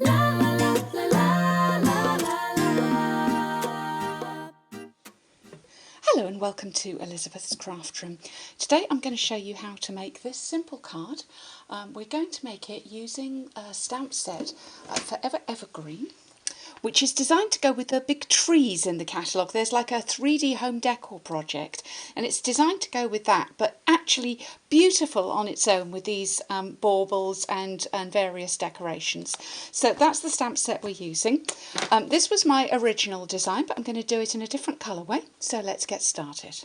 Hello and welcome to Elizabeth's Craft Room. Today I'm going to show you how to make this simple card. We're going to make it using a stamp set for Evergreen, which is designed to go with the big trees in the catalogue. There's like a 3D home decor project and it's designed to go with that, but actually beautiful on its own with these baubles and various decorations. So that's the stamp set we're using. This was my original design, but I'm going to do it in a different colourway, so let's get started.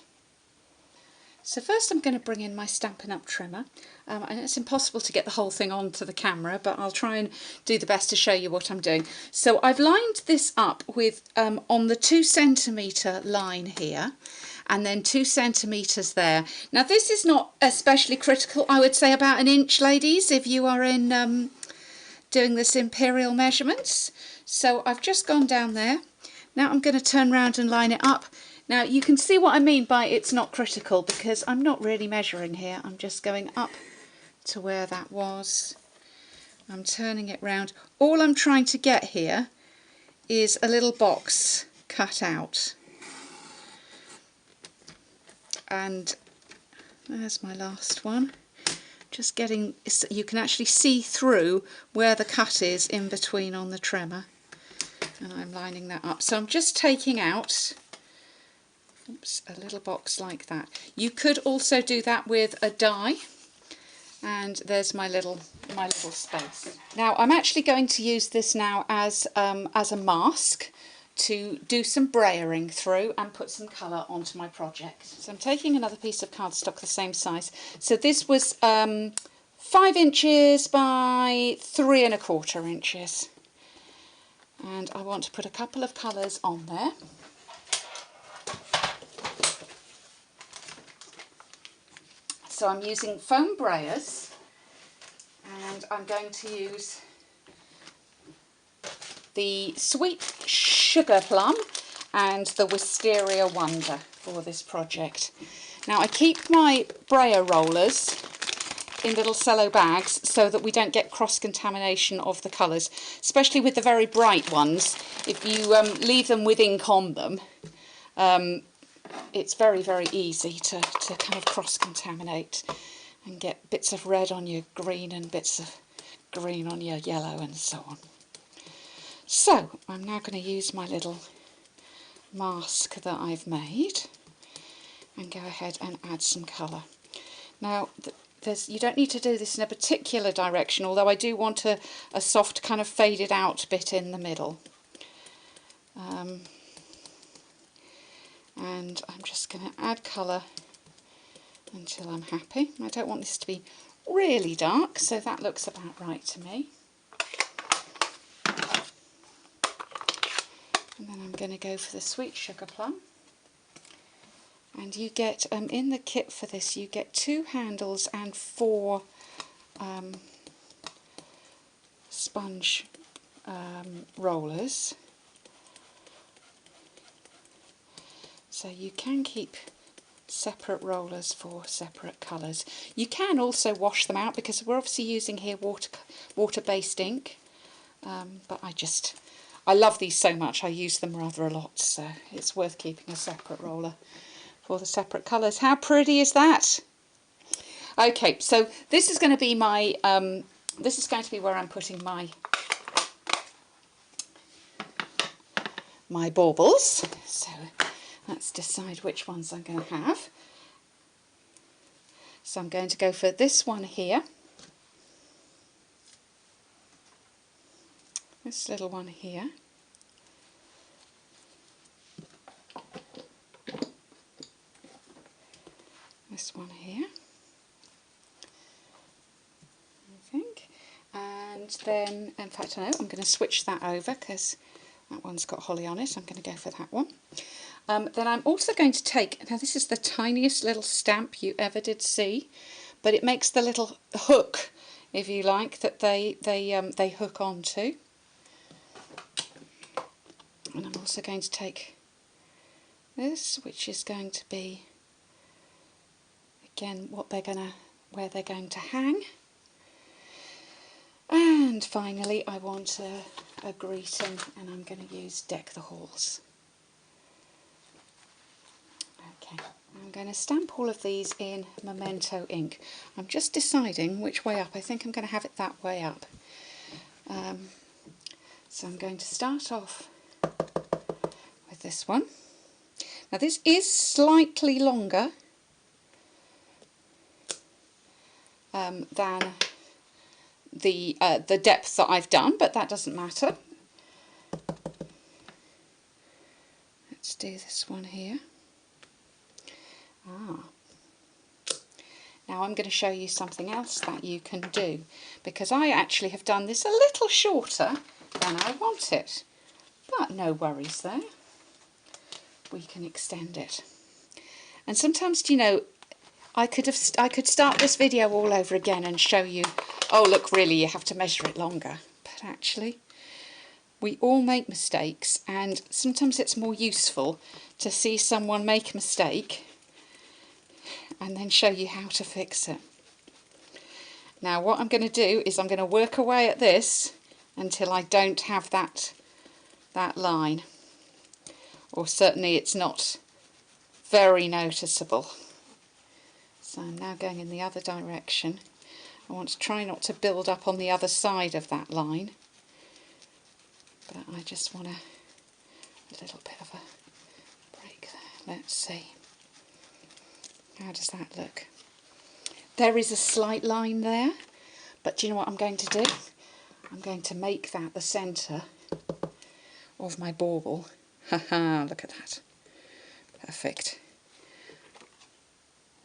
So first I'm going to bring in my Stampin' Up trimmer, and it's impossible to get the whole thing onto the camera, but I'll try and do the best to show you what I'm doing. So I've lined this up with on the 2 centimetre line here, and then 2 centimetres there. Now this is not especially critical, I would say about 1 inch, ladies, if you are in doing this imperial measurements. So I've just gone down there. Now I'm going to turn around and line it up. Now you can see what I mean by it's not critical, because I'm not really measuring here. I'm just going up to where that was. I'm turning it round. All I'm trying to get here is a little box cut out. And there's my last one. Just getting, you can actually see through where the cut is in between on the trimmer. And I'm lining that up. So I'm just taking out a little box like that. You could also do that with a die, and there's my little space. Now I'm actually going to use this now as a mask to do some brayering through and put some colour onto my project. So I'm taking another piece of cardstock the same size. So this was 5 inches by 3 1/4 inches, and I want to put a couple of colours on there. So I'm using foam brayers, and I'm going to use the Sweet Sugar Plum and the Wisteria Wonder for this project. Now I keep my brayer rollers in little cello bags so that we don't get cross-contamination of the colours, especially with the very bright ones. If you leave them with ink on them, it's very, very easy to kind of cross-contaminate and get bits of red on your green and bits of green on your yellow and so on. So I'm now going to use my little mask that I've made and go ahead and add some colour. Now you don't need to do this in a particular direction, although I do want a soft kind of faded out bit in the middle. And I'm just going to add colour until I'm happy. I don't want this to be really dark, so that looks about right to me. And then I'm going to go for the Sweet Sugar Plum. And you get, in the kit for this, you get 2 handles and 4 sponge rollers. So you can keep separate rollers for separate colours. You can also wash them out, because we're obviously using here water-based ink. But I love these so much, I use them rather a lot, so it's worth keeping a separate roller for the separate colours. How pretty is that? Okay, so this is going to be my, this is going to be where I'm putting my baubles. So let's decide which ones I'm going to have. So I'm going to go for this one here. This little one here. This one here, I think. And then, in fact, I know, I'm going to switch that over because that one's got holly on it. I'm going to go for that one. Then I'm also going to take, now this is the tiniest little stamp you ever did see, but it makes the little hook, if you like, that they hook onto. And I'm also going to take this, which is going to be, again, where they're going to hang. And finally I want a greeting, and I'm going to use Deck the Halls. Okay, I'm going to stamp all of these in Memento ink. I'm just deciding which way up. I think I'm going to have it that way up. So I'm going to start off with this one. Now this is slightly longer than the depth that I've done, but that doesn't matter. Let's do this one here. Now I'm going to show you something else that you can do, because I actually have done this a little shorter than I want it, but no worries there. We can extend it. And sometimes, you know, I could start this video all over again and show you, oh look, really you have to measure it longer. But actually, we all make mistakes, and sometimes it's more useful to see someone make a mistake and then show you how to fix it. Now what I'm going to do is I'm going to work away at this until I don't have that line, or certainly it's not very noticeable. So I'm now going in the other direction. I want to try not to build up on the other side of that line, but I just want a little bit of a break there. Let's see. How does that look? There is a slight line there, but do you know what I'm going to do? I'm going to make that the centre of my bauble. Haha, look at that. Perfect.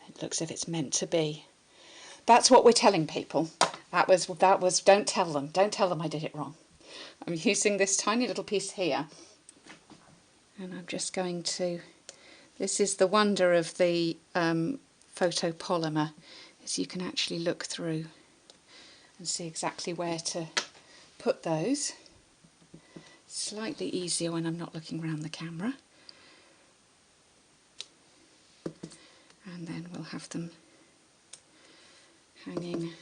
It looks as if it's meant to be. That's what we're telling people. That was, don't tell them I did it wrong. I'm using this tiny little piece here, and I'm just going to, this is the wonder of the photopolymer, is you can actually look through and see exactly where to put those. Slightly easier when I'm not looking around the camera. And then we'll have them hanging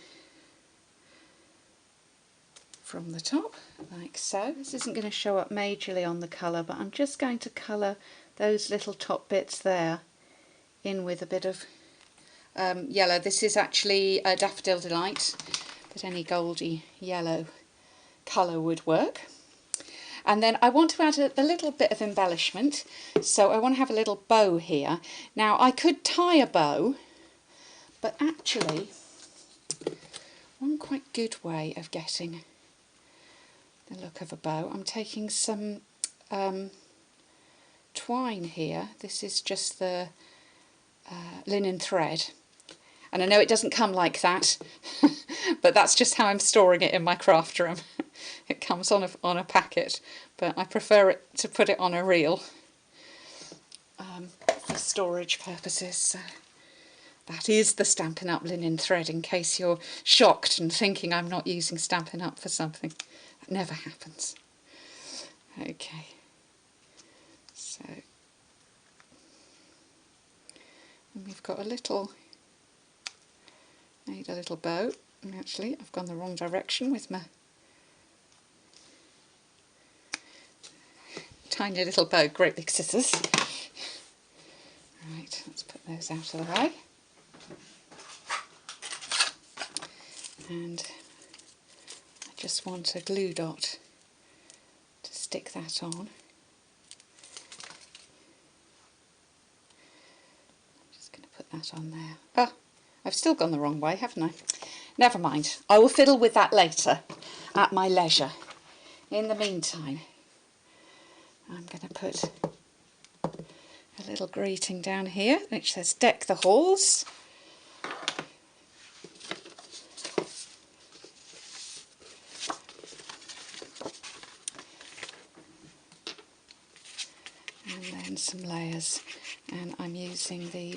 from the top, like so. This isn't going to show up majorly on the colour, but I'm just going to colour those little top bits there in with a bit of yellow. This is actually a Daffodil Delight, but any goldy yellow colour would work. And then I want to add a little bit of embellishment, so I want to have a little bow here. Now I could tie a bow, but actually one quite good way of getting the look of a bow, I'm taking some twine here. This is just the linen thread, and I know it doesn't come like that but that's just how I'm storing it in my craft room. It comes on a packet, but I prefer it to put it on a reel for storage purposes. So that is the Stampin' Up linen thread, in case you're shocked and thinking I'm not using Stampin' Up for something. That never happens. Okay, so we've got made a little bow. And actually I've gone the wrong direction with my tiny little bow, great big scissors. Right, let's put those out of the way. And I just want a glue dot to stick that on. I'm just going to put that on there. Oh, I've still gone the wrong way, haven't I? Never mind, I will fiddle with that later at my leisure. In the meantime, I'm going to put a little greeting down here which says Deck the Halls. And then some layers, and I'm using the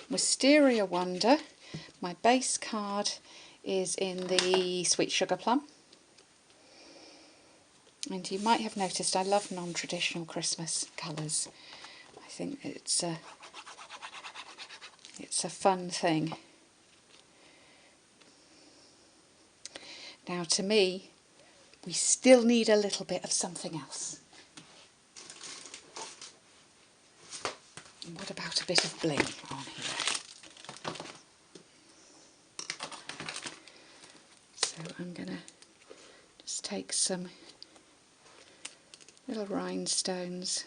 Wisteria Wonder. My base card is in the Sweet Sugar Plum, and you might have noticed I love non-traditional Christmas colours. I think it's a fun thing. Now to me, we still need a little bit of something else. And what about a bit of bling on here? So I'm going to just take some little rhinestones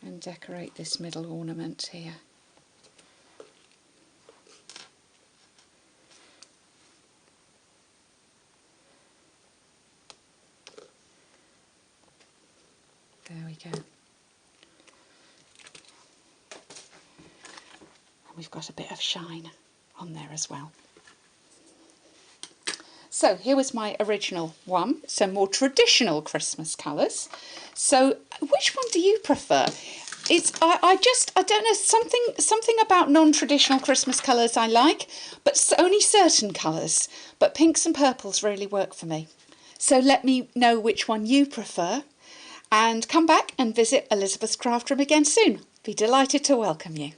and decorate this middle ornament here. There we go. And we've got a bit of shine on there as well. So here was my original one, some more traditional Christmas colours. So which one do you prefer? I don't know, something about non-traditional Christmas colours I like, but only certain colours. But pinks and purples really work for me. So let me know which one you prefer. And come back and visit Elizabeth's Craft Room again soon. Be delighted to welcome you.